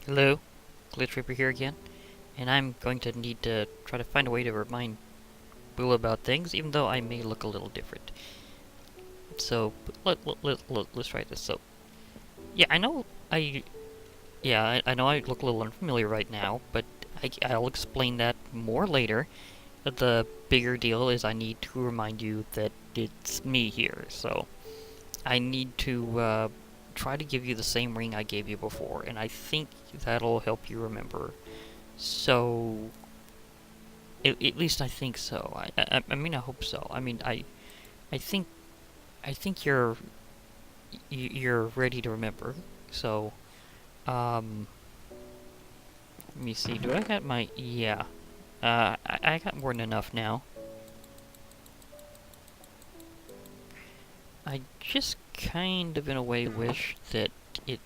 Hello, Glitch Reaper here again, and I'm going to need to try to find a way to remind Bula about things, even though I may look a little different. So, let's try this. So, yeah, I know I know I look a little unfamiliar right now, but I'll explain that more later. The bigger deal is I need to remind you that it's me here, so I need to try to give you the same ring I gave you before, and I think that'll help you remember. So, at least I think so. I mean, I hope so. I mean, I think, I think you're ready to remember. So, um, let me see. Do I got my? Yeah. I got more than enough now. I just kind of, in a way, wish that it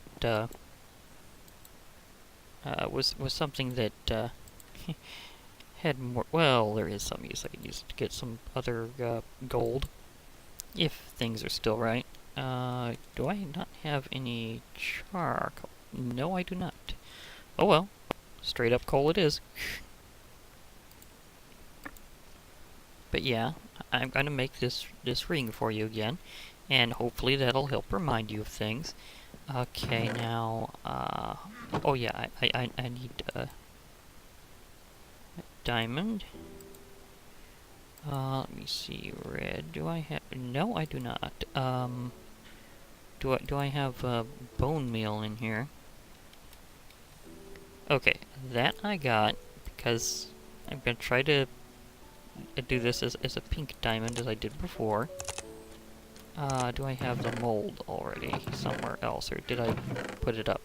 was something that had more. Well, there is some use. I could use it to get some other gold. If things are still right. Do I not have any charcoal? No, I do not. Oh well. Straight up coal it is. But yeah, I'm gonna make this ring for you again, and hopefully that'll help remind you of things. Okay, now, oh yeah, I need a diamond. Let me see, red. Do I have? No, I do not. Do I have bone meal in here? Okay, that I got because I'm gonna try to do this as a pink diamond as I did before. Do I have the mold already somewhere else, or did I put it up?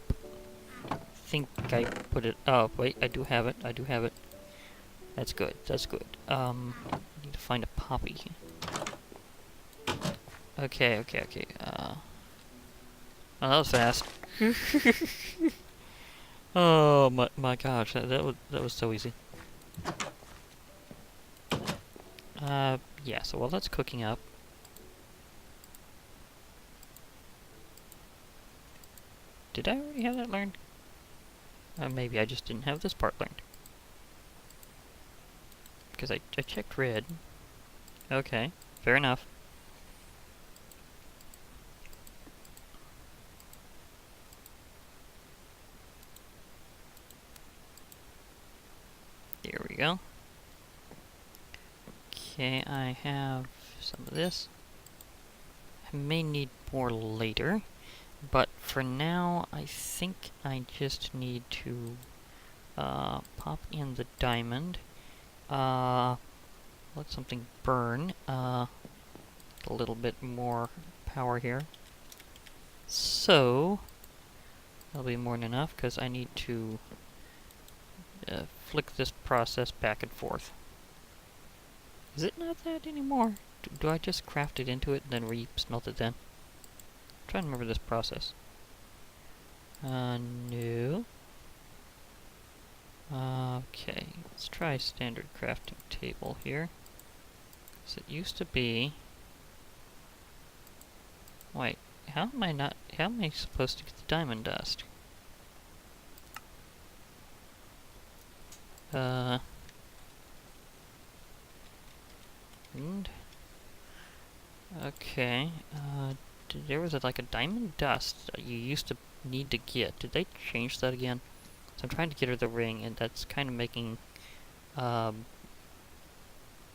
I think I put it. Oh wait, I do have it. I do have it. That's good. That's good. I need to find a poppy. Okay. Oh, that was fast. Oh my gosh, that was so easy. Yeah. So while that's cooking up, did I already have that learned? Maybe I just didn't have this part learned. Because I checked red. Okay, fair enough. There we go. Okay, I have some of this. I may need more later, but for now, I think I just need to pop in the diamond. Let something burn. A little bit more power here. So, that'll be more than enough, because I need to flick this process back and forth. Is it not that anymore? Do I just craft it into it and then re-smelt it then? I'm trying to remember this process. No. Okay, let's try standard crafting table here. So it used to be... Wait, how am I supposed to get the diamond dust? And okay, there was like a diamond dust that you used to need to get. Did they change that again? So I'm trying to get her the ring, and that's kind of making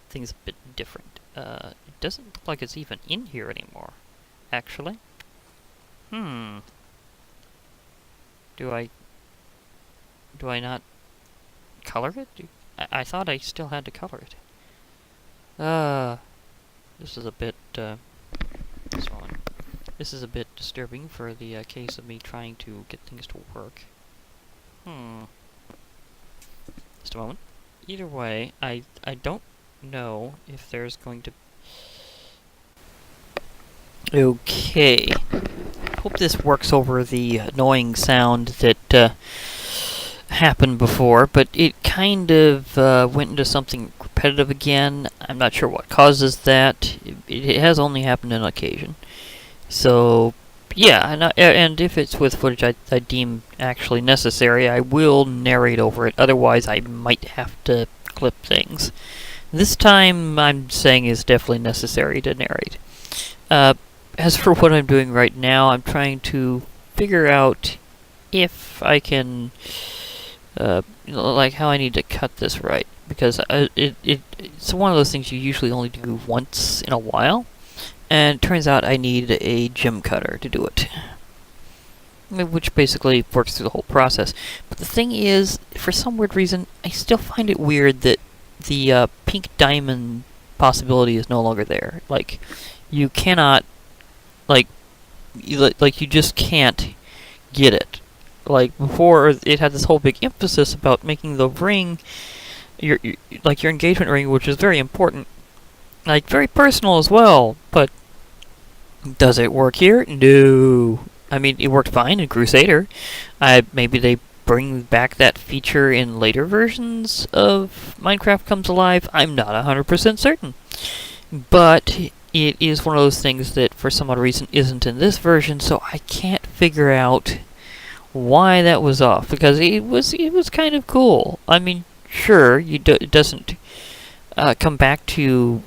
things a bit different. It doesn't look like it's even in here anymore, actually. Do I not color it? I thought I still had to color it. This is a bit, this is a bit disturbing for the case of me trying to get things to work. Just a moment. Either way, I don't know if there's going to... Okay. Hope this works over the annoying sound that happened before, but it kind of went into something repetitive again. I'm not sure what causes that. It has only happened on occasion. So, Yeah, and if it's with footage I deem actually necessary, I will narrate over it. Otherwise, I might have to clip things. This time, I'm saying is definitely necessary to narrate. As for what I'm doing right now, I'm trying to figure out if I can, like how I need to cut this right. Because it's one of those things you usually only do once in a while. And it turns out I need a gem cutter to do it. Which basically works through the whole process. But the thing is, for some weird reason, I still find it weird that the pink diamond possibility is no longer there. Like, you cannot, like you just can't get it. Like, before, it had this whole big emphasis about making the ring, your engagement ring, which is very important, like, very personal as well, but does it work here? No. I mean, it worked fine in Crusader. Maybe they bring back that feature in later versions of Minecraft Comes Alive. I'm not 100% certain. But it is one of those things that, for some odd reason, isn't in this version, so I can't figure out why that was off, because it was kind of cool. I mean, sure, it doesn't come back to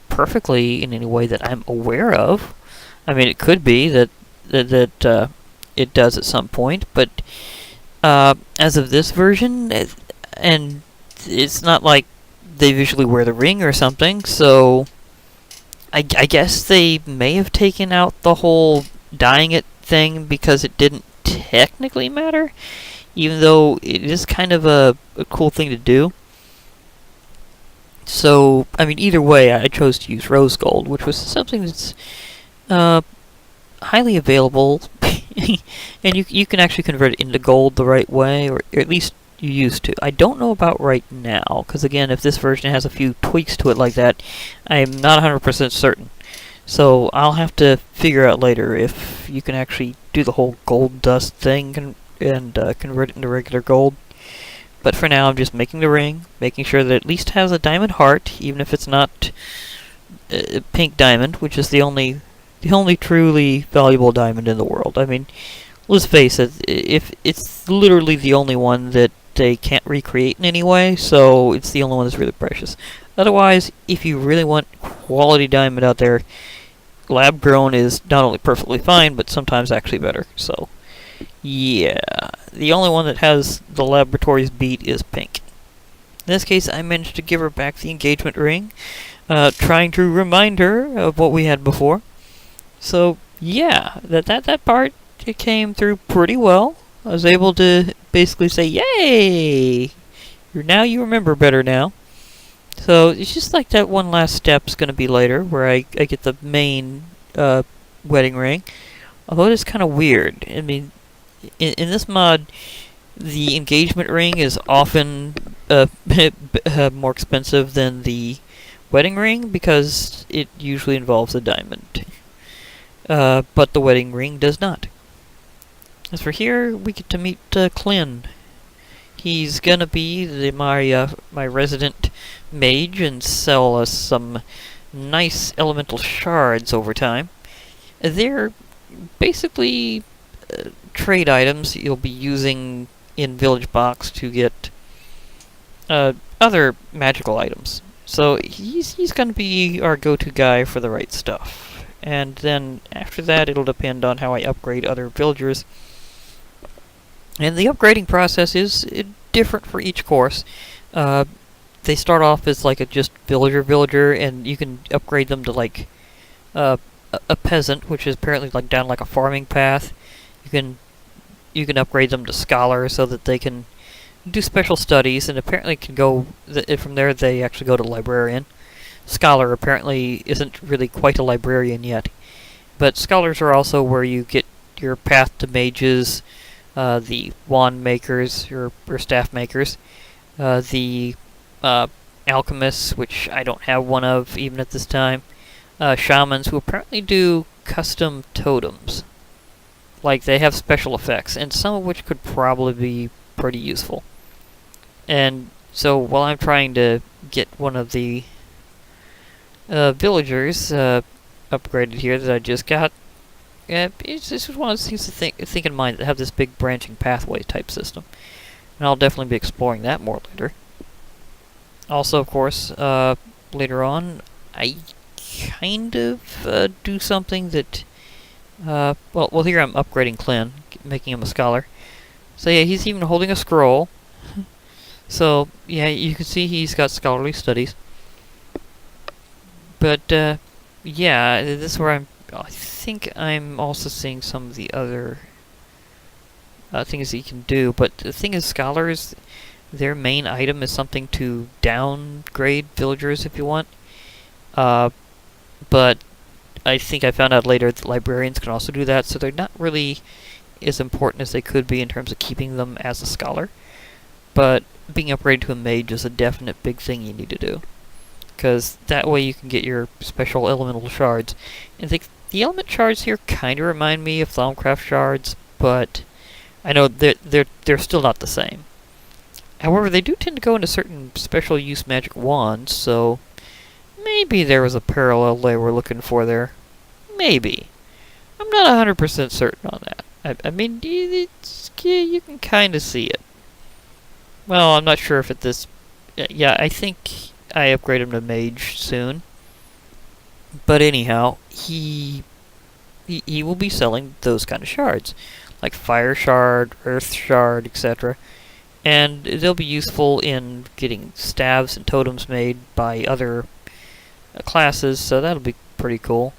perfectly in any way that I'm aware of. I mean, it could be that it does at some point, but as of this version, and it's not like they visually wear the ring or something, so I guess they may have taken out the whole dyeing it thing because it didn't technically matter, even though it is kind of a cool thing to do. So, I mean, either way, I chose to use rose gold, which was something that's highly available, and you can actually convert it into gold the right way, or at least you used to. I don't know about right now, because again, if this version has a few tweaks to it like that, I'm not 100% certain. So I'll have to figure out later if you can actually do the whole gold dust thing and convert it into regular gold. But for now, I'm just making the ring, making sure that it at least has a diamond heart, even if it's not pink diamond, which is the only truly valuable diamond in the world. I mean, let's face it, if it's literally the only one that they can't recreate in any way, so it's the only one that's really precious. Otherwise, if you really want quality diamond out there, lab grown is not only perfectly fine, but sometimes actually better. So, yeah, the only one that has the laboratories beat is pink. In this case, I managed to give her back the engagement ring, trying to remind her of what we had before. So, yeah, that part, it came through pretty well. I was able to basically say, yay! Now you remember better now. So, it's just like that one last step's going to be later, where I get the main wedding ring. Although it is kind of weird. I mean, in this mod, the engagement ring is often more expensive than the wedding ring, because it usually involves a diamond. But the wedding ring does not. As for here, we get to meet Clin. He's gonna be my resident mage and sell us some nice elemental shards over time. They're basically trade items you'll be using in Village Box to get other magical items. So he's gonna be our go-to guy for the right stuff. And then after that, it'll depend on how I upgrade other villagers. And the upgrading process is different for each course. They start off as like a just villager, and you can upgrade them to like a peasant, which is apparently like down like a farming path. You can upgrade them to scholar so that they can do special studies, and apparently can go from there. They actually go to librarian. Scholar apparently isn't really quite a librarian yet, but scholars are also where you get your path to mages, the wand makers, or staff makers, the alchemists, which I don't have one of even at this time, shamans, who apparently do custom totems. Like, they have special effects, and some of which could probably be pretty useful. And so while I'm trying to get one of the villagers upgraded here that I just got, It's just one of those things to think in mind that have this big branching pathway type system. And I'll definitely be exploring that more later. Also, of course, later on, I kind of do something that... well, here I'm upgrading Clint, making him a scholar. So yeah, he's even holding a scroll. So, yeah, you can see he's got scholarly studies. But, yeah, this is where I think I'm also seeing some of the other things that you can do. But the thing is, scholars, their main item is something to downgrade villagers if you want. But I think I found out later that librarians can also do that, so they're not really as important as they could be in terms of keeping them as a scholar. But being upgraded to a mage is a definite big thing you need to do. Because that way you can get your special elemental shards. And the element shards here kind of remind me of Thaumcraft shards, but I know they're still not the same. However, they do tend to go into certain special use magic wands, so maybe there was a parallel they were looking for there. Maybe. I'm not 100% certain on that. I mean, you can kind of see it. Well, I'm not sure if at this... Yeah, I think I upgrade him to mage soon. But anyhow, he will be selling those kind of shards. Like fire shard, earth shard, etc. And they'll be useful in getting staves and totems made by other classes, so that'll be pretty cool.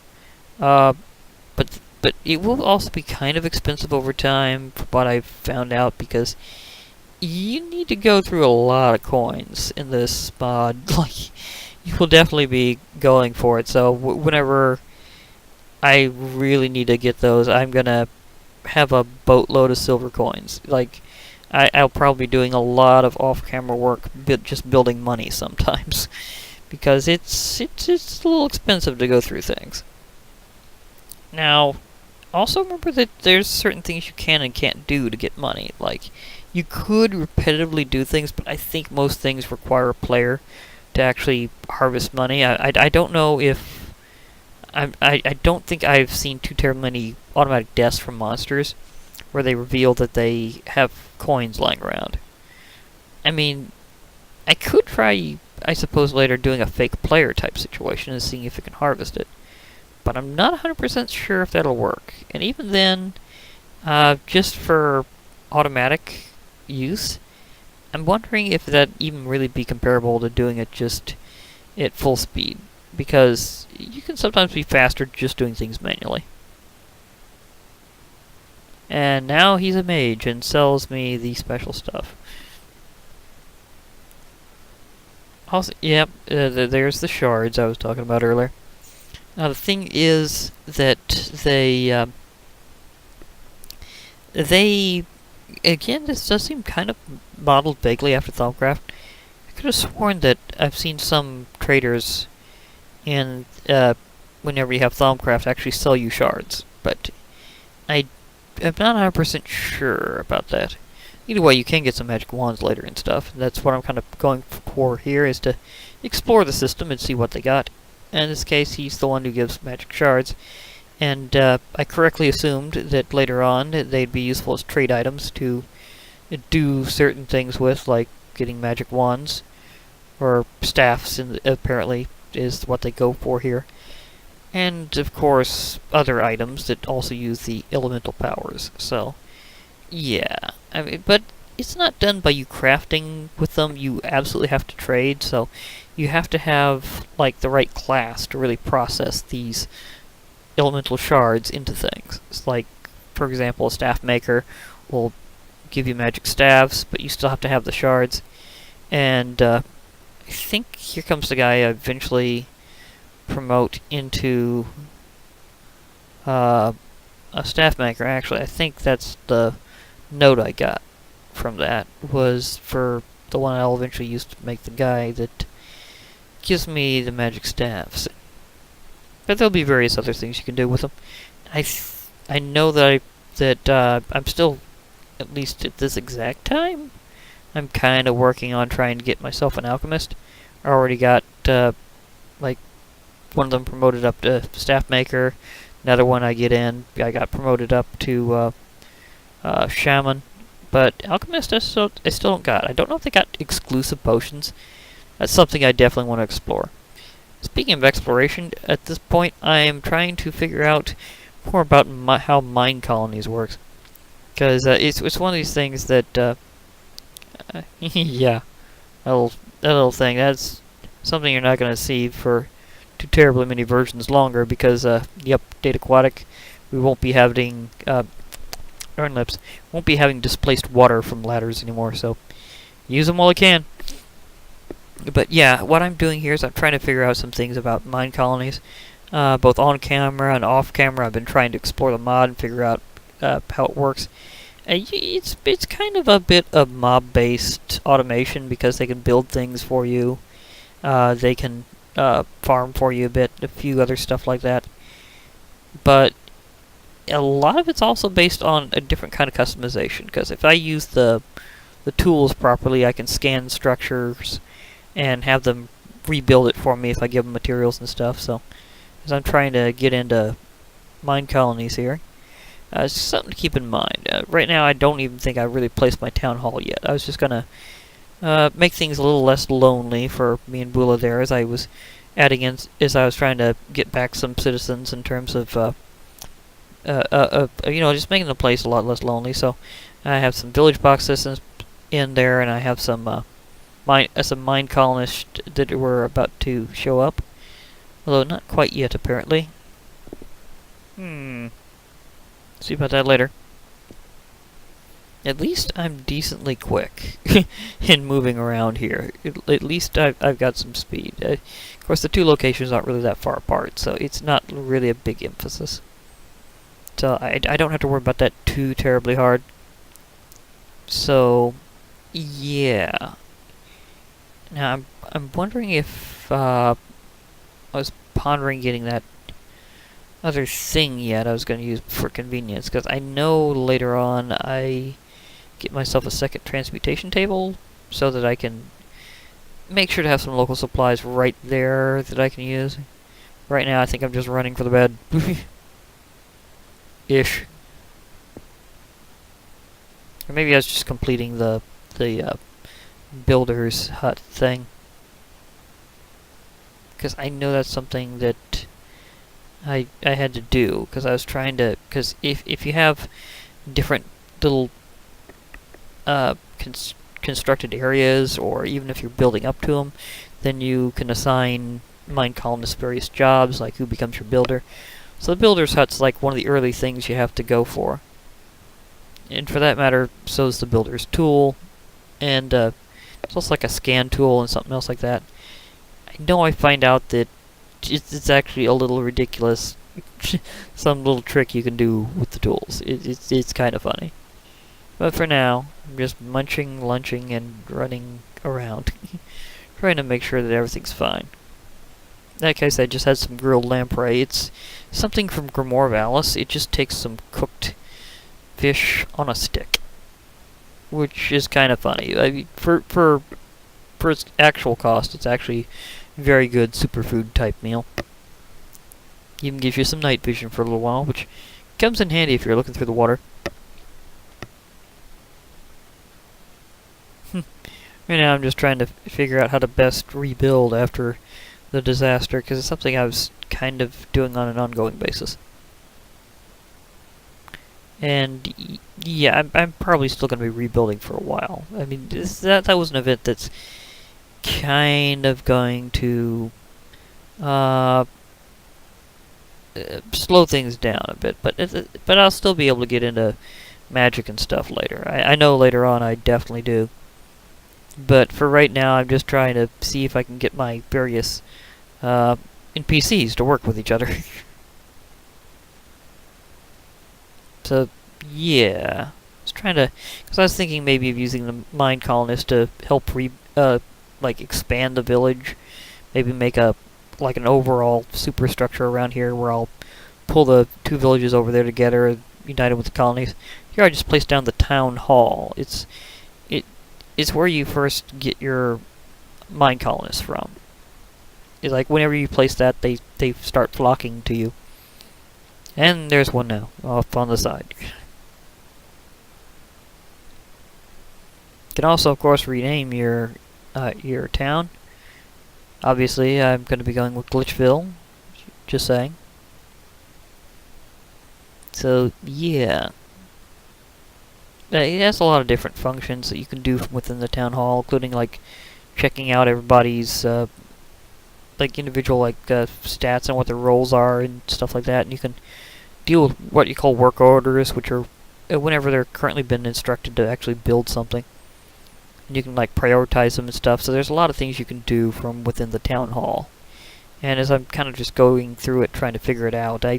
But it will also be kind of expensive over time, from what I've found out, because you need to go through a lot of coins in this mod. Like, you will definitely be going for it. So whenever I really need to get those, I'm gonna have a boatload of silver coins. Like, I'll probably be doing a lot of off-camera work, just building money sometimes, because it's a little expensive to go through things. Now, also remember that there's certain things you can and can't do to get money. Like, you could repetitively do things, but I think most things require a player to actually harvest money. I don't know if... I don't think I've seen too terribly many automatic deaths from monsters where they reveal that they have coins lying around. I mean, I could try, I suppose, later doing a fake player type situation and seeing if it can harvest it. But I'm not 100% sure if that'll work. And even then, just for automatic use, I'm wondering if that even really be comparable to doing it just at full speed. Because you can sometimes be faster just doing things manually. And now he's a mage and sells me the special stuff. Also, yep, there's the shards I was talking about earlier. Now the thing is that they again, this does seem kind of modeled vaguely after Thaumcraft. I could have sworn that I've seen some traders in whenever you have Thaumcraft actually sell you shards, but I'm not 100% sure about that. Either way, you can get some magic wands later and stuff. That's what I'm kind of going for here, is to explore the system and see what they got. And in this case, he's the one who gives magic shards. And I correctly assumed that later on they'd be useful as trade items to do certain things with, like getting magic wands, or staffs, apparently is what they go for here. And, of course, other items that also use the elemental powers. So, yeah. I mean, but it's not done by you crafting with them. You absolutely have to trade, so you have to have, like, the right class to really process these elemental shards into things. It's like, for example, a staff maker will give you magic staves, but you still have to have the shards. And, I think here comes the guy I eventually promote into a staff maker. Actually, I think that's the note I got from that, was for the one I'll eventually use to make the guy that gives me the magic staffs. But there'll be various other things you can do with them. I know that I'm still, at least at this exact time, I'm kind of working on trying to get myself an alchemist. I already got like one of them promoted up to staff maker. Another one I get in, I got promoted up to Shaman. But Alchemist, I still don't got. I don't know if they got exclusive potions. That's something I definitely want to explore. Speaking of exploration, at this point, I am trying to figure out more about how MineColonies works. Because it's one of these things that, yeah, that little thing, that's something you're not going to see for too terribly many versions longer, because, yep, Data Aquatic, we won't be having, darn lips, won't be having displaced water from ladders anymore, so use them while I can. But yeah, what I'm doing here is I'm trying to figure out some things about MineColonies, both on camera and off camera. I've been trying to explore the mod and figure out how it works. It's kind of a bit of mob-based automation, because they can build things for you. They can farm for you a bit, a few other stuff like that. But a lot of it's also based on a different kind of customization, because if I use the tools properly, I can scan structures and have them rebuild it for me if I give them materials and stuff. So, as I'm trying to get into MineColonies here, it's something to keep in mind. Right now, I don't even think I really placed my town hall yet. I was just gonna make things a little less lonely for me and Bula there, as I was adding in, as I was trying to get back some citizens in terms of, just making the place a lot less lonely. So, I have some village box citizens in there, and I have some mine colonists that were about to show up. Although not quite yet, apparently. See about that later. At least I'm decently quick in moving around here. At least I've got some speed. Of course, the two locations aren't really that far apart, so it's not really a big emphasis. So I don't have to worry about that too terribly hard. So, yeah. Now, I'm wondering if, I was pondering getting that other thing yet I was going to use for convenience, because I know later on I get myself a second transmutation table, so that I can make sure to have some local supplies right there that I can use. Right now, I think I'm just running for the bed. Ish. Or maybe I was just completing the builder's hut thing, because I know that's something that I had to do, because I was trying to, because if you have different little constructed areas, or even if you're building up to them, then you can assign mine colonists various jobs, like who becomes your builder. So the builder's hut's like one of the early things you have to go for. And for that matter, so is the builder's tool, and it's also like a scan tool and something else like that. I know I find out that it's actually a little ridiculous, some little trick you can do with the tools. It's kind of funny. But for now, I'm just munching, lunching, and running around, trying to make sure that everything's fine. In that case, I just had some grilled lamprey. It's something from Grimoire of Alice. It just takes some cooked fish on a stick, which is kind of funny. I mean, for its actual cost, it's actually a very good superfood type meal. Even gives you some night vision for a little while, which comes in handy if you're looking through the water. Right now, I'm just trying to figure out how to best rebuild after the disaster, because it's something I was kind of doing on an ongoing basis. And yeah, I'm probably still going to be rebuilding for a while. I mean, that was an event that's kind of going to slow things down a bit, but I'll still be able to get into magic and stuff later. I know later on I definitely do. But for right now, I'm just trying to see if I can get my various NPCs to work with each other. So, yeah. I was trying to... Because I was thinking maybe of using the mine colonists to help expand the village. Maybe make an overall superstructure around here where I'll pull the two villages over there together and unite them with the colonies. Here I just placed down the town hall. It's where you first get your mine colonists from. It's like whenever you place that, they start flocking to you. And there's one now, off on the side. You can also, of course, rename your town. Obviously, I'm going to be going with Glitchville, just saying. So, yeah. It has a lot of different functions that you can do from within the town hall, including, like, checking out everybody's, like, individual, like, stats and what their roles are and stuff like that. And you can deal with what you call work orders, which are whenever they're currently been instructed to actually build something. And you can, like, prioritize them and stuff. So there's a lot of things you can do from within the town hall. And as I'm kind of just going through it, trying to figure it out, I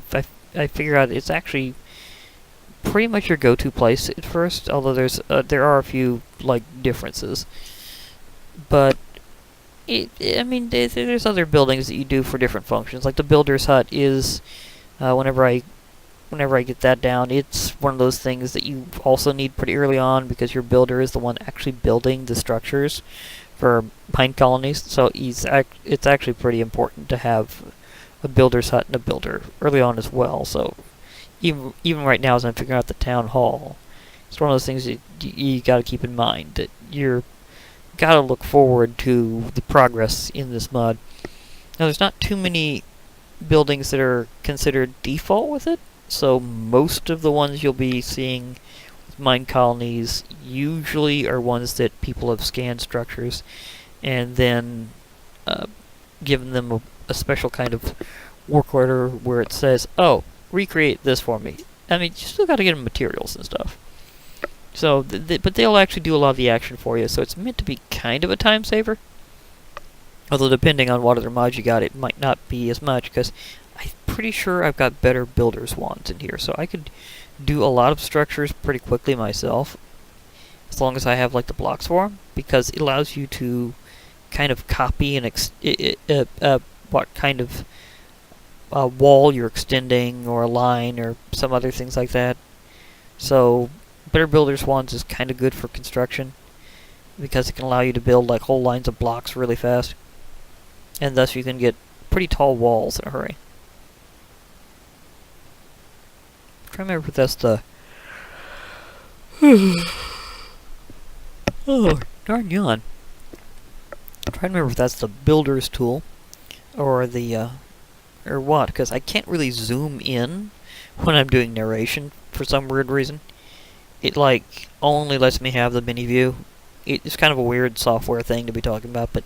figure out it's actually pretty much your go-to place at first, although there are a few, like, differences. But I mean, there's other buildings that you do for different functions. Like the builder's hut is, whenever I get that down, it's one of those things that you also need pretty early on because your builder is the one actually building the structures for MineColonies. So it's actually pretty important to have a builder's hut and a builder early on as well. So even right now, as I'm figuring out the town hall, it's one of those things that you got to keep in mind that you're got to look forward to the progress in this mod. Now, there's not too many buildings that are considered default with it, so most of the ones you'll be seeing with MineColonies usually are ones that people have scanned structures and then given them a special kind of work order where it says, oh, recreate this for me. I mean, you still got to get them materials and stuff. So, but they'll actually do a lot of the action for you, so it's meant to be kind of a time saver. Although, depending on what other mods you got, it might not be as much, because I'm pretty sure I've got better builder's wands in here, so I could do a lot of structures pretty quickly myself, as long as I have, like, the blocks for them, because it allows you to kind of copy and what kind of wall you're extending, or a line, or some other things like that. So, better builder's wands is kind of good for construction, because it can allow you to build, like, whole lines of blocks really fast. And thus you can get pretty tall walls in a hurry. I'm trying to remember if that's the... oh, darn yawn. I'm trying to remember if that's the builder's tool, or the, or what, because I can't really zoom in when I'm doing narration for some weird reason. It, like, only lets me have the mini view. It's kind of a weird software thing to be talking about, but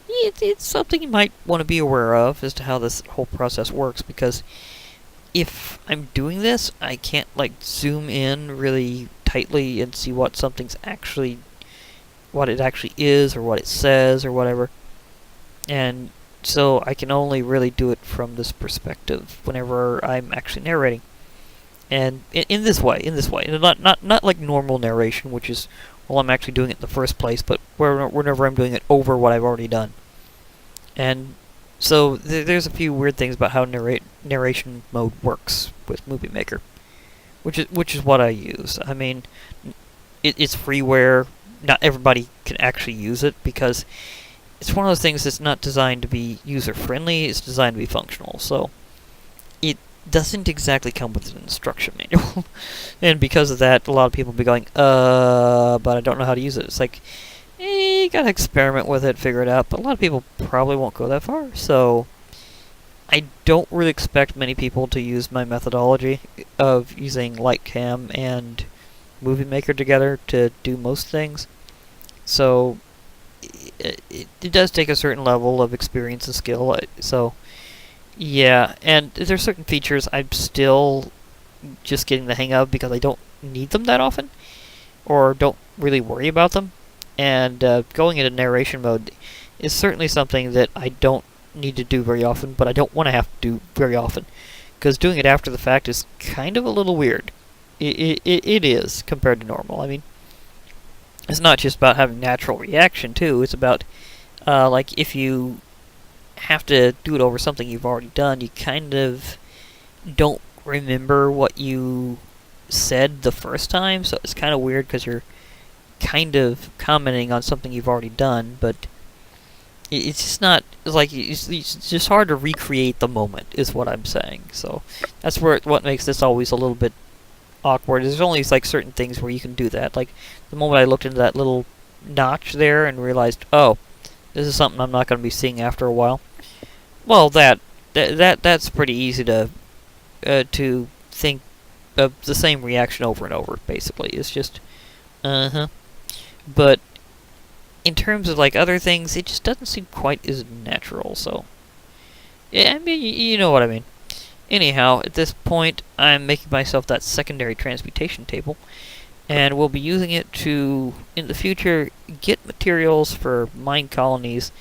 it's something you might want to be aware of as to how this whole process works, because if I'm doing this, I can't, like, zoom in really tightly and see what something's actually, what it actually is, or what it says, or whatever. And so I can only really do it from this perspective whenever I'm actually narrating. And in this way, and not like normal narration, which is, well, I'm actually doing it in the first place, but whenever I'm doing it over what I've already done. And so there's a few weird things about how narration mode works with Movie Maker, which is what I use. I mean, it's freeware. Not everybody can actually use it because it's one of those things that's not designed to be user friendly. It's designed to be functional. So it doesn't exactly come with an instruction manual. And because of that, a lot of people will be going, but I don't know how to use it. It's like, you gotta experiment with it, figure it out, but a lot of people probably won't go that far, so I don't really expect many people to use my methodology of using Lightcam and Movie Maker together to do most things. So it does take a certain level of experience and skill, so yeah, and there's certain features I'm still just getting the hang of because I don't need them that often, or don't really worry about them. And going into narration mode is certainly something that I don't need to do very often, but I don't want to have to do very often, because doing it after the fact is kind of a little weird. It is, compared to normal. I mean, it's not just about having natural reaction, too. It's about, like, if you have to do it over something you've already done, you kind of don't remember what you said the first time, so it's kind of weird because you're kind of commenting on something you've already done, but it's just not like it's just hard to recreate the moment, is what I'm saying. So that's what makes this always a little bit awkward. There's only like certain things where you can do that. Like the moment I looked into that little notch there and realized, oh, this is something I'm not going to be seeing after a while. Well, that's pretty easy to think of the same reaction over and over. Basically, it's just But in terms of like other things, it just doesn't seem quite as natural. So yeah, I mean, you know what I mean. Anyhow, at this point, I'm making myself that secondary transmutation table, and we'll be using it to, in the future, get materials for mine colonies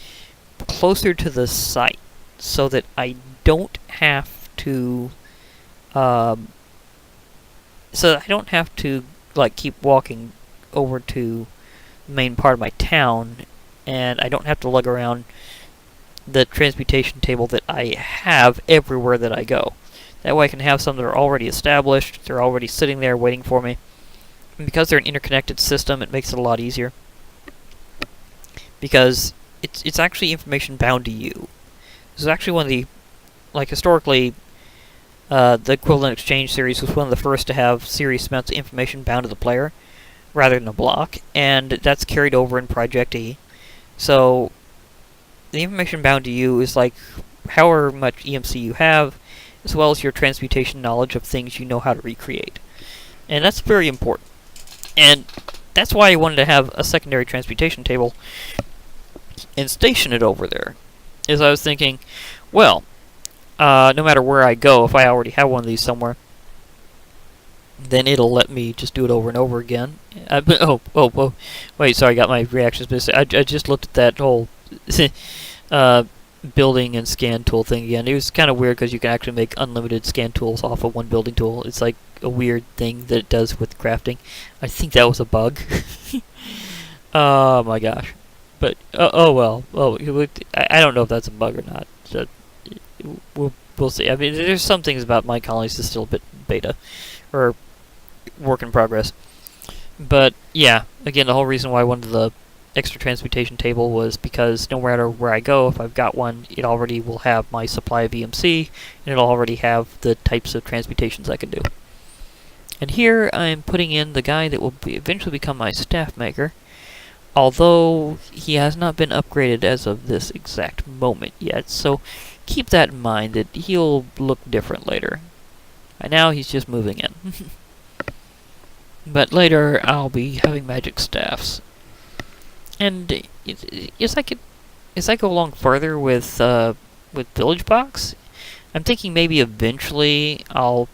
closer to the site, so that I don't have to, like keep walking over to the main part of my town, and I don't have to lug around the transmutation table that I have everywhere that I go. That way I can have some that are already established, they're already sitting there waiting for me. And because they're an interconnected system, it makes it a lot easier. Because it's actually information bound to you. This is actually one of the, like historically, the equivalent exchange series was one of the first to have serious amounts of information bound to the player, rather than a block, and that's carried over in Project E. So the information bound to you is like however much EMC you have, as well as your transmutation knowledge of things you know how to recreate. And that's very important. And that's why I wanted to have a secondary transmutation table and station it over there. Is I was thinking, well, no matter where I go, if I already have one of these somewhere, then it'll let me just do it over and over again. Wait, sorry, I got my reactions missing. I just looked at that whole building and scan tool thing again. It was kind of weird because you can actually make unlimited scan tools off of one building tool. It's like a weird thing that it does with crafting. I think that was a bug. Oh my gosh. But, oh well. Oh, I don't know if that's a bug or not. So, we'll see. I mean, there's some things about MineColony that's still a bit beta, or work in progress. But, yeah, again, the whole reason why I wanted the extra transmutation table was because no matter where I go, if I've got one, it already will have my supply of EMC, and it'll already have the types of transmutations I can do. And here I'm putting in the guy that will eventually become my staff maker, although he has not been upgraded as of this exact moment yet, so keep that in mind that he'll look different later. Right now he's just moving in. But later I'll be having magic staffs. And as I go along further with Village Box, I'm thinking maybe eventually I'll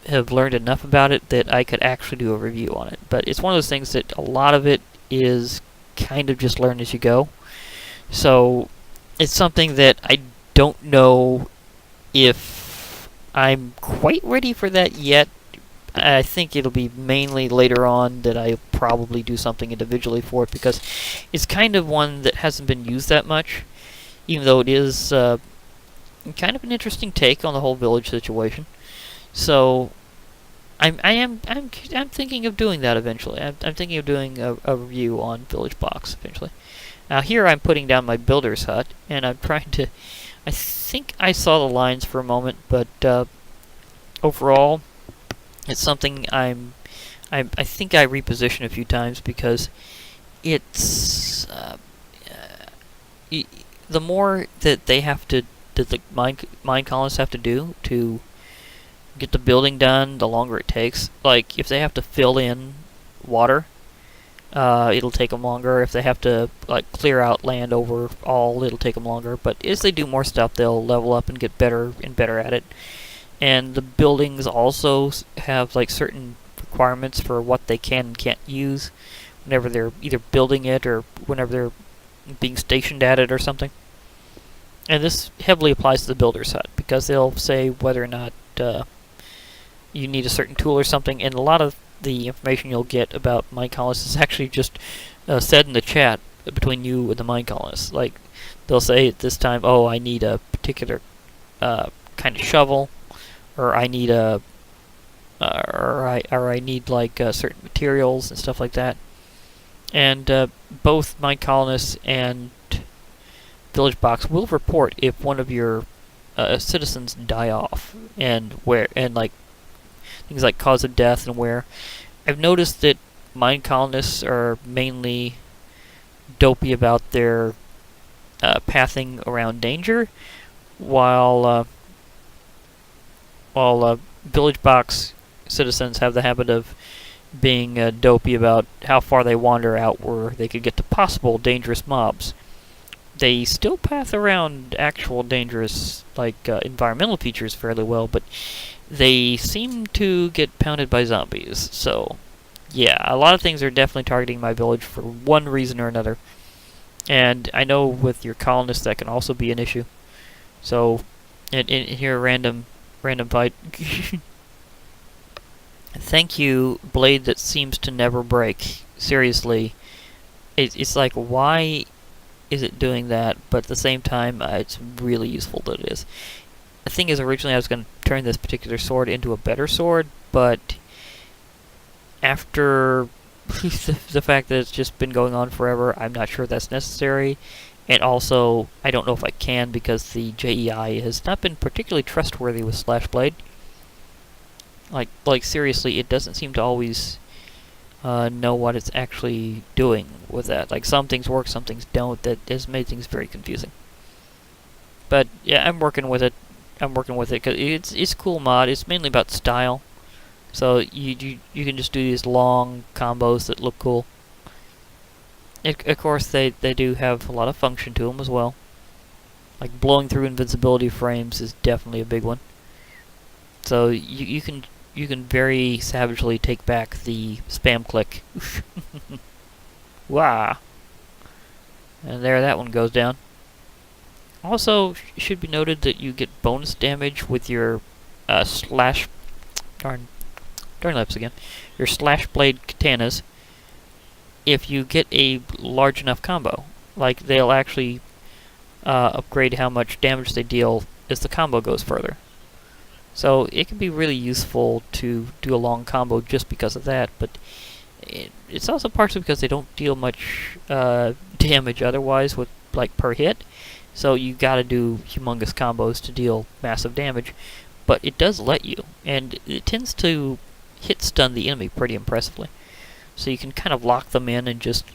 have learned enough about it that I could actually do a review on it. But it's one of those things that a lot of it is kind of just learn as you go. So it's something that I don't know if I'm quite ready for that yet. I think it'll be mainly later on that I probably do something individually for it, because it's kind of one that hasn't been used that much, even though it is kind of an interesting take on the whole village situation. So I'm thinking of doing that eventually. I'm thinking of doing a review on Village Box eventually. Now here I'm putting down my builder's hut, and I'm trying to. I think I saw the lines for a moment, but overall, it's something I think I reposition a few times, because it's the more that they have to, that the mine colonists have to do to get the building done, the longer it takes. Like if they have to fill in water, it'll take them longer. If they have to like clear out land overall, it'll take them longer. But as they do more stuff, they'll level up and get better and better at it. And the buildings also have like certain requirements for what they can and can't use whenever they're either building it or whenever they're being stationed at it or something. And this heavily applies to the builder's hut, because they'll say whether or not you need a certain tool or something, and a lot of the information you'll get about mine colonists is actually just said in the chat between you and the mine colonists. Like they'll say at this time, oh, I need a particular kind of shovel, or I need a or I need like certain materials and stuff like that. And both mine colonists and village box will report if one of your citizens die off, and like things like cause of death and where. I've noticed that mine colonists are mainly dopey about their pathing around danger, while village box citizens have the habit of being dopey about how far they wander out where they could get to possible dangerous mobs. They still path around actual dangerous, like, environmental features fairly well, but they seem to get pounded by zombies. So, yeah, a lot of things are definitely targeting my village for one reason or another. And I know with your colonists that can also be an issue. So, in here, random fight. Thank you, blade that seems to never break. Seriously, it's like, why is it doing that? But at the same time, it's really useful that it is. The thing is, originally I was going to turn this particular sword into a better sword, but after the fact that it's just been going on forever, I'm not sure that's necessary. And also, I don't know if I can, because the JEI has not been particularly trustworthy with Slash Blade. Like seriously, it doesn't seem to always know what it's actually doing with that. Like, some things work, some things don't. That has made things very confusing. But yeah, I'm working with it. Because it's a cool mod. It's mainly about style. So you can just do these long combos that look cool. Of course, they do have a lot of function to them as well. Like, blowing through invincibility frames is definitely a big one. So you can very savagely take back the spam click. Wow. And there, that one goes down. Also, it should be noted that you get bonus damage with your slash... Darn lips again. Your slash blade katanas if you get a large enough combo. Like, they'll actually upgrade how much damage they deal as the combo goes further. So it can be really useful to do a long combo just because of that, but it's also partially because they don't deal much damage otherwise with, like, per hit. So you gotta do humongous combos to deal massive damage. But it does let you, and it tends to hit stun the enemy pretty impressively. So you can kind of lock them in and just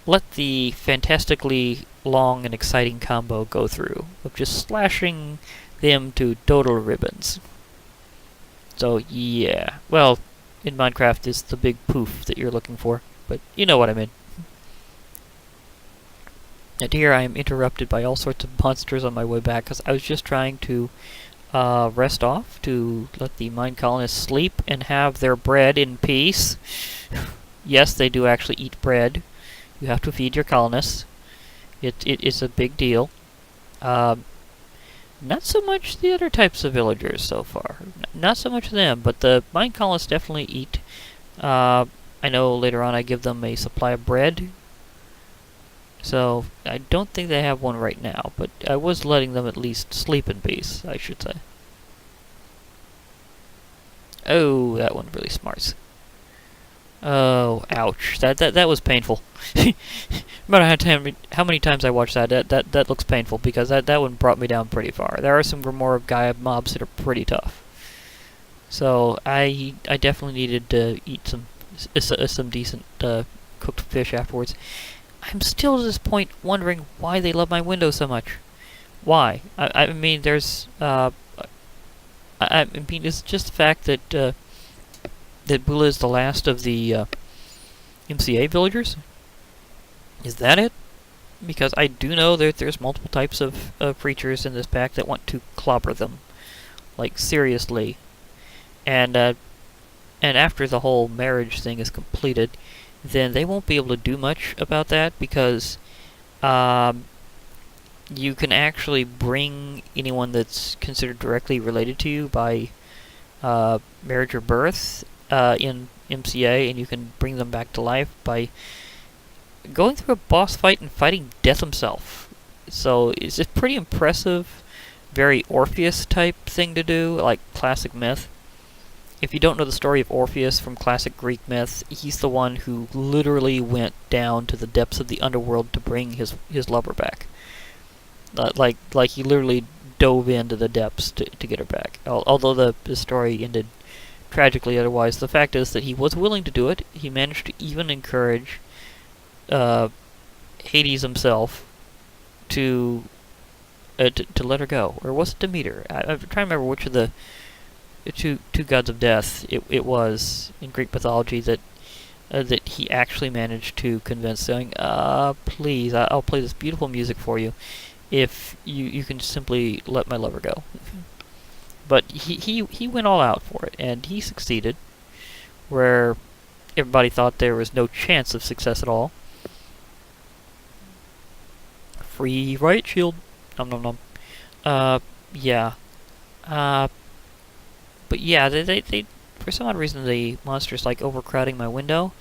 let the fantastically long and exciting combo go through of just slashing them to total ribbons. So yeah, well, in Minecraft is the big poof that you're looking for, but you know what I mean. And here I am interrupted by all sorts of monsters on my way back, because I was just trying to rest off, to let the mine colonists sleep and have their bread in peace. Yes, they do actually eat bread. You have to feed your colonists. It is a big deal. Not so much the other types of villagers so far. Not so much them, but the mine colonists definitely eat. I know later on I give them a supply of bread. So, I don't think they have one right now, but I was letting them at least sleep in peace, I should say. Oh, that one really smarts. Oh, ouch. That was painful. No matter how many times I watched that looks painful, because that one brought me down pretty far. There are some Grimoire Gaia mobs that are pretty tough. So, I definitely needed to eat some decent cooked fish afterwards. I'm still to this point wondering why they love my window so much. Why? I mean, there's... I mean, it's just the fact that that Bula is the last of the MCA villagers. Is that it? Because I do know that there's multiple types of creatures in this pack that want to clobber them. Like, seriously. And after the whole marriage thing is completed, then they won't be able to do much about that, because you can actually bring anyone that's considered directly related to you by marriage or birth in MCA, and you can bring them back to life by going through a boss fight and fighting death himself. So it's a pretty impressive, very Orpheus type thing to do, like classic myth. If you don't know the story of Orpheus from classic Greek myth, he's the one who literally went down to the depths of the underworld to bring his lover back. Like he literally dove into the depths to get her back. Although the story ended tragically otherwise, the fact is that he was willing to do it. He managed to even encourage Hades himself to to let her go. Or was it Demeter? I'm trying to remember which of the two gods of death it was in Greek mythology that that he actually managed to convince, saying, please, I'll play this beautiful music for you if you can simply let my lover go. But he went all out for it, and he succeeded, where everybody thought there was no chance of success at all. Free riot shield. Nom nom nom. Yeah. But yeah, they for some odd reason the monster's like overcrowding my window,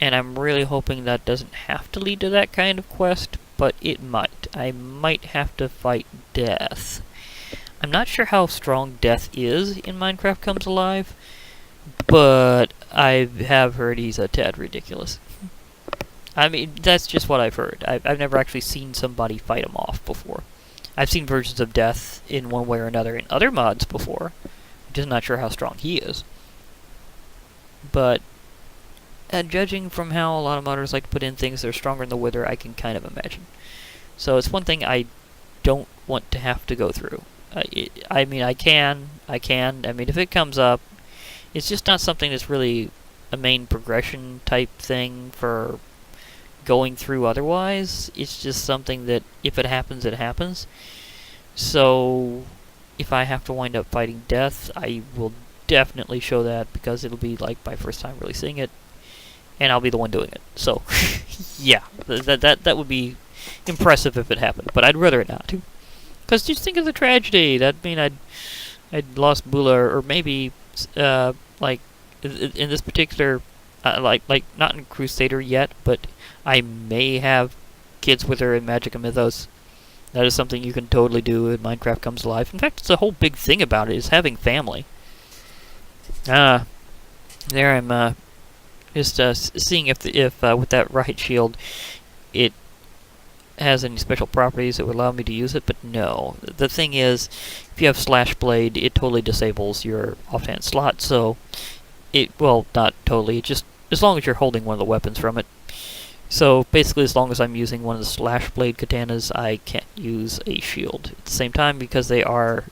and I'm really hoping that doesn't have to lead to that kind of quest, but it might. I might have to fight death. I'm not sure how strong death is in Minecraft Comes Alive, but I have heard he's a tad ridiculous. I mean, that's just what I've heard. I've never actually seen somebody fight him off before. I've seen versions of death in one way or another in other mods before. I'm just not sure how strong he is. But judging from how a lot of modders like to put in things that are stronger in the Wither, I can kind of imagine. So it's one thing I don't want to have to go through. I mean, I can. I mean, if it comes up, it's just not something that's really a main progression type thing for going through otherwise. It's just something that, if it happens, it happens. So, if I have to wind up fighting death, I will definitely show that, because it'll be like my first time really seeing it, and I'll be the one doing it. So, yeah, that would be impressive if it happened, but I'd rather it not. Because just think of the tragedy. That'd mean I'd lost Bula, or maybe like in this particular like not in Crusader yet, but I may have kids with her in Magic and Mythos. That is something you can totally do in Minecraft Comes Alive. In fact, it's a whole big thing about it, is having family. There I'm just seeing if with that riot shield it has any special properties that would allow me to use it, but no. The thing is, if you have Slash Blade, it totally disables your offhand slot, so well, not totally, just as long as you're holding one of the weapons from it. So basically, as long as I'm using one of the Slash Blade katanas, I can't use a shield at the same time, because they are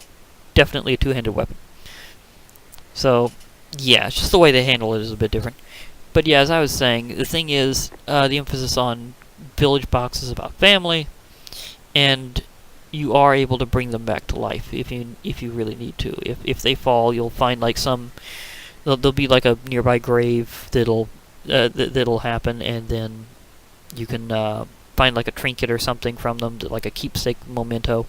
definitely a two-handed weapon. So, yeah, it's just the way they handle it is a bit different. But yeah, as I was saying, the thing is, the emphasis on village box is about family, and you are able to bring them back to life if you really need to. If they fall, you'll find like there'll be like a nearby grave that'll happen, and then you can find like a trinket or something from them, like a keepsake memento,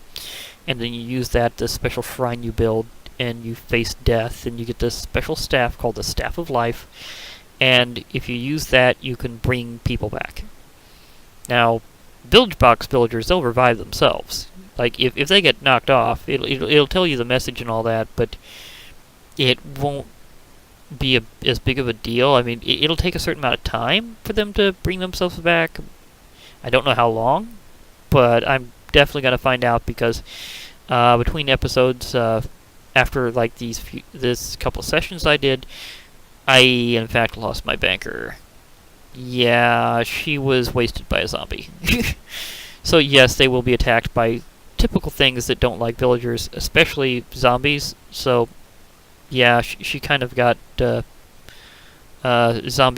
and then you use that, the special shrine you build, and you face death, and you get this special staff called the Staff of Life, and if you use that, you can bring people back. Now, village box villagers, they'll revive themselves. Like, if they get knocked off, it'll tell you the message and all that, but it won't be as big of a deal. I mean, it'll take a certain amount of time for them to bring themselves back. I don't know how long, but I'm definitely going to find out, because between episodes, after like this couple sessions I did, I in fact lost my banker. Yeah, she was wasted by a zombie. So yes, they will be attacked by typical things that don't like villagers, especially zombies. So yeah, she kind of got zombie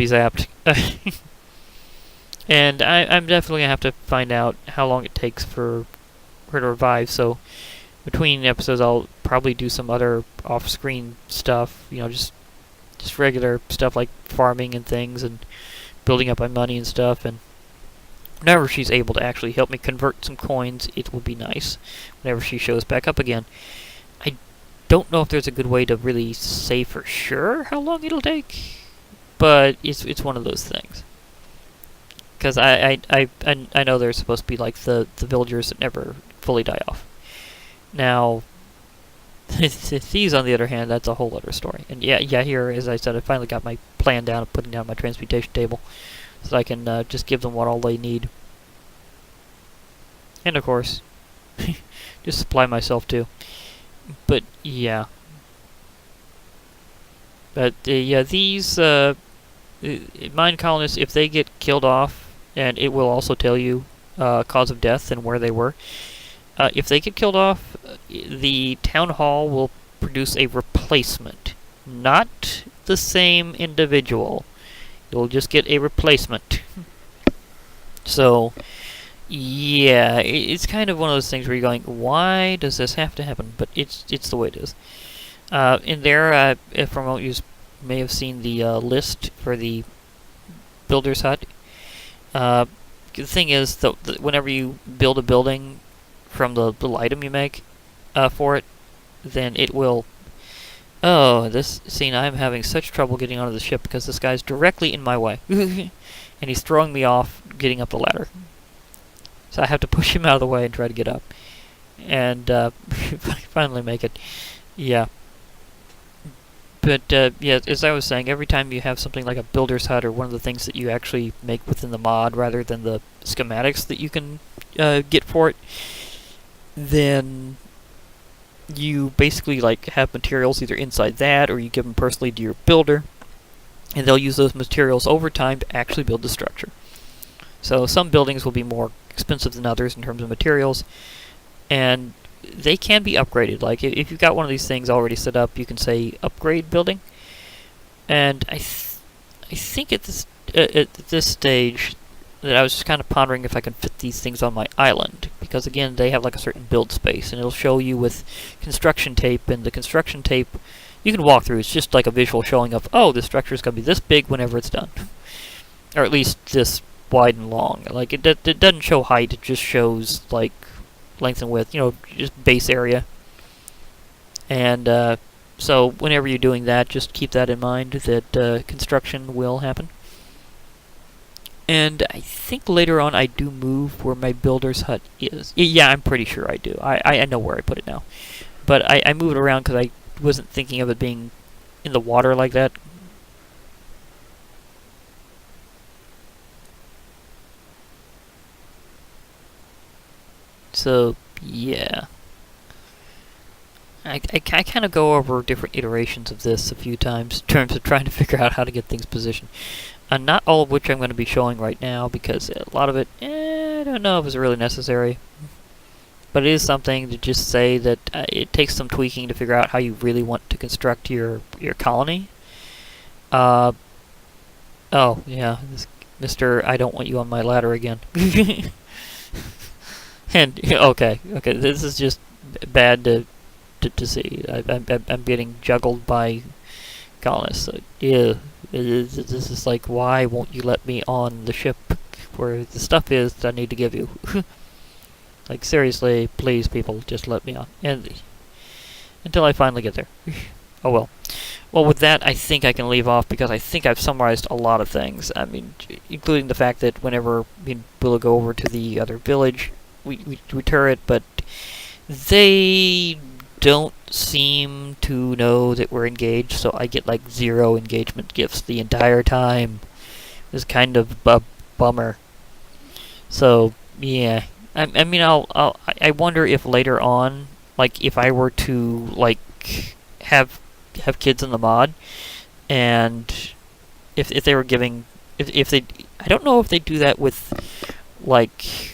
zapped. And I'm definitely going to have to find out how long it takes for her to revive. So between episodes, I'll probably do some other off-screen stuff. You know, just regular stuff like farming and things, and building up my money and stuff, and whenever she's able to actually help me convert some coins, it will be nice whenever she shows back up again. I don't know if there's a good way to really say for sure how long it'll take, but it's one of those things. Because I know they're supposed to be like the villagers that never fully die off. Now, these, on the other hand, that's a whole other story. And yeah, here, as I said, I finally got my plan down of putting down my transmutation table, so that I can just give them what all they need. And of course, just supply myself too. But yeah. But yeah, these mine colonists, if they get killed off, and it will also tell you cause of death and where they were. If they get killed off, the town hall will produce a replacement, not the same individual. You'll just get a replacement. So, yeah, it's kind of one of those things where you're going, why does this have to happen? But it's the way it is. In there, from what you may have seen the list for the builder's hut. The thing is, whenever you build a building from the little item you make for it, then it will... Oh, this scene, I'm having such trouble getting onto the ship because this guy's directly in my way. And he's throwing me off getting up the ladder. So I have to push him out of the way and try to get up. And finally make it. Yeah. But, yeah, as I was saying, every time you have something like a builder's hut or one of the things that you actually make within the mod rather than the schematics that you can get for it, then you basically like have materials either inside that or you give them personally to your builder, and they'll use those materials over time to actually build the structure. So some buildings will be more expensive than others in terms of materials, and they can be upgraded. Like if you've got one of these things already set up, you can say upgrade building. And I think at this stage that I was just kind of pondering if I can fit these things on my island, because again they have like a certain build space, and it'll show you with construction tape, and the construction tape you can walk through. It's just like a visual showing of, oh, the structure is going to be this big whenever it's done, or at least this wide and long. Like it doesn't show height; it just shows like length and width, just base area. And so whenever you're doing that, just keep that in mind, that construction will happen. And I think later on I do move where my builder's hut is. Yeah, I'm pretty sure I do. I know where I put it now. But I move it around because I wasn't thinking of it being in the water like that. So, yeah. I kind of go over different iterations of this a few times in terms of trying to figure out how to get things positioned. Not all of which I'm going to be showing right now, because a lot of it, I don't know if it's really necessary. But it is something to just say that it takes some tweaking to figure out how you really want to construct your colony. Oh, yeah, Mr. I don't want you on my ladder again. And, okay, this is just bad to see. I'm getting juggled by colonists. So, yeah, this is like, why won't you let me on the ship where the stuff is that I need to give you? Like, seriously, please, people, just let me on. And until I finally get there. Oh well. Well, with that, I think I can leave off, because I think I've summarized a lot of things. I mean, including the fact that whenever me and Bula go over to the other village, we turret, but they don't seem to know that we're engaged, so I get like 0 engagement gifts the entire time. It's kind of a bummer. So, yeah. I mean, I wonder if later on, like, if I were to, like, have kids in the mod, and if they were giving, if they, I don't know if they do that with, like,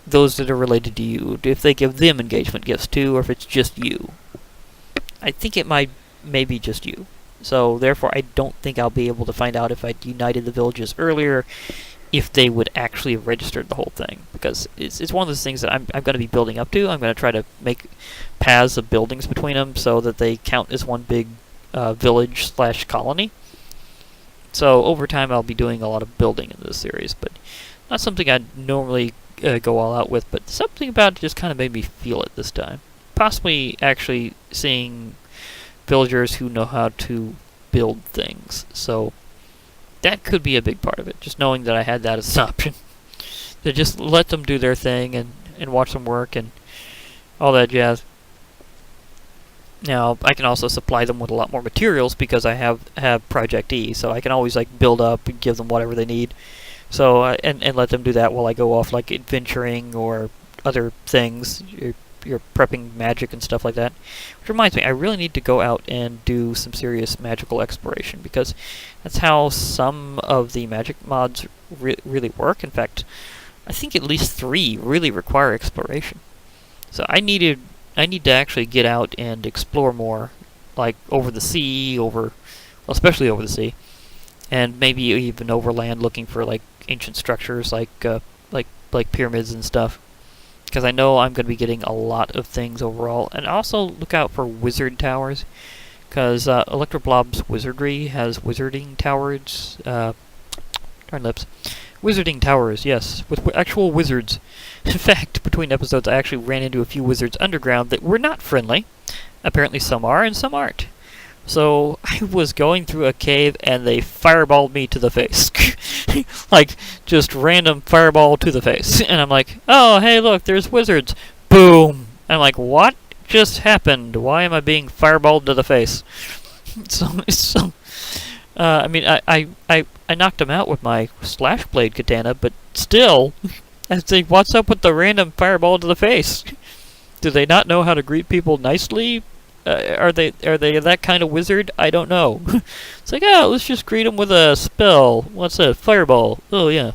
those that are related to you, if they give them engagement gifts too, or if it's just you. I think it might maybe just you. So therefore I don't think I'll be able to find out if I united the villages earlier, if they would actually have registered the whole thing. Because it's one of those things that I'm going to be building up to. I'm going to try to make paths of buildings between them so that they count as one big village/colony. So over time I'll be doing a lot of building in this series, but not something I'd normally go all out with, but something about it just kind of made me feel it this time. Possibly actually seeing villagers who know how to build things. So that could be a big part of it, just knowing that I had that as an option. To just let them do their thing and watch them work and all that jazz. Now, I can also supply them with a lot more materials because I have Project E, so I can always like build up and give them whatever they need. So and let them do that while I go off like adventuring or other things. You're prepping magic and stuff like that. Which reminds me, I really need to go out and do some serious magical exploration, because that's how some of the magic mods really work. In fact, I think at least 3 really require exploration. So I need to actually get out and explore more, like over the sea, well, especially over the sea, and maybe even over land, looking for like ancient structures, like pyramids and stuff. Because I know I'm going to be getting a lot of things overall. And also look out for wizard towers, because Electroblob's Wizardry has wizarding towers. Darn lips. Wizarding towers, yes, with actual wizards. In fact, between episodes, I actually ran into a few wizards underground that were not friendly. Apparently some are and some aren't. So I was going through a cave and they fireballed me to the face. Like, just random fireball to the face. And I'm like, oh, hey, look, there's wizards. Boom! I'm like, what just happened? Why am I being fireballed to the face? I mean, I knocked him out with my slash blade katana, but still, I think, what's up with the random fireball to the face? Do they not know how to greet people nicely? Are they that kind of wizard? I don't know. It's like, oh, let's just greet them with a spell. What's that? Fireball. Oh yeah.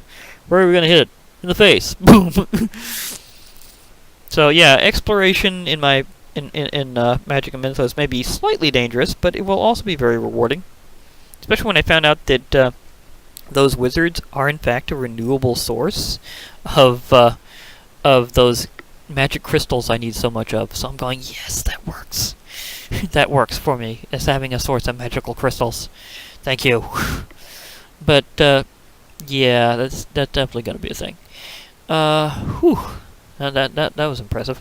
Where are we gonna hit it? In the face. Boom. So yeah, exploration in Magic and Mythos may be slightly dangerous, but it will also be very rewarding. Especially when I found out that those wizards are in fact a renewable source of those magic crystals I need so much of. So I'm going, yes, that works. That works for me, as having a source of magical crystals. Thank you. But yeah, that's definitely going to be a thing. Whew. That was impressive.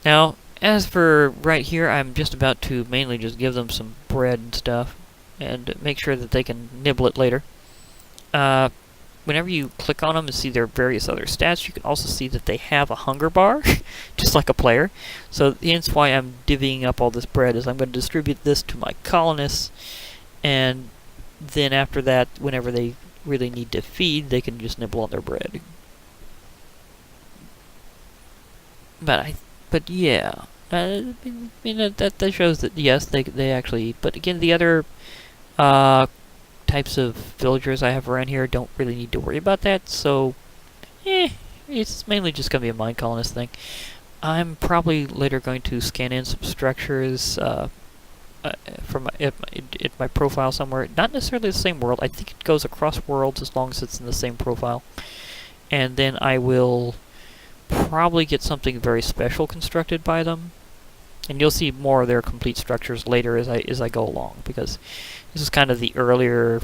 Now, as for right here, I'm just about to mainly just give them some bread and stuff, and make sure that they can nibble it later. Whenever you click on them and see their various other stats, you can also see that they have a hunger bar, just like a player. So hence why I'm divvying up all this bread, is I'm going to distribute this to my colonists, and then after that, whenever they really need to feed, they can just nibble on their bread. But yeah, I mean that shows that yes, they actually eat. But again, the other types of villagers I have around here don't really need to worry about that, so it's mainly just going to be a MineColonist thing. I'm probably later going to scan in some structures from my profile somewhere. Not necessarily the same world. I think it goes across worlds as long as it's in the same profile. And then I will probably get something very special constructed by them. And you'll see more of their complete structures later as I go along, because this is kind of the earlier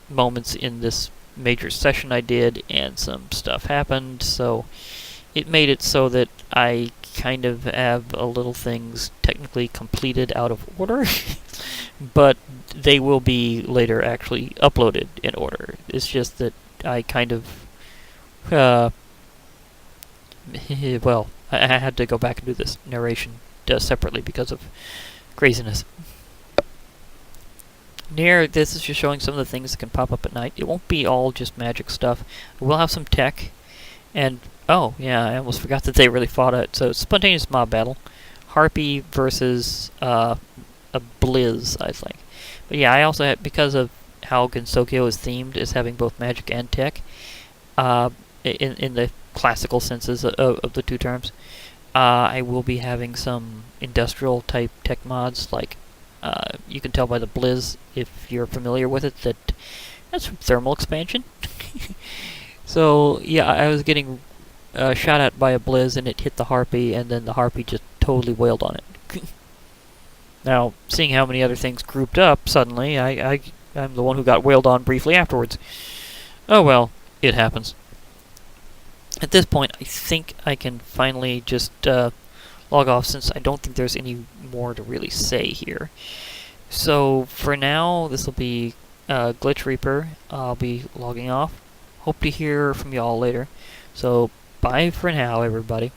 moments in this major session I did, and some stuff happened, so it made it so that I kind of have a little things technically completed out of order, but they will be later actually uploaded in order. It's just that I kind of well, I had to go back and do this narration separately because of craziness. Here, this is just showing some of the things that can pop up at night. It won't be all just magic stuff. We'll have some tech, and oh yeah, I almost forgot that they really fought it. So spontaneous mob battle, Harpy versus a Blizz, I think. But yeah, I also have, because of how Gensokyo is themed as having both magic and tech, in the classical senses of the two terms, I will be having some industrial type tech mods, like you can tell by the Blizz, if you're familiar with it, that that's from thermal expansion. So yeah, I was getting shot at by a Blizz, and it hit the Harpy, and then the Harpy just totally wailed on it. Now, seeing how many other things grouped up, suddenly I'm the one who got wailed on briefly afterwards. Oh well, it happens. At this point, I think I can finally just log off, since I don't think there's any more to really say here. So for now, this will be Glitch Reaper. I'll be logging off. Hope to hear from y'all later. So bye for now, everybody.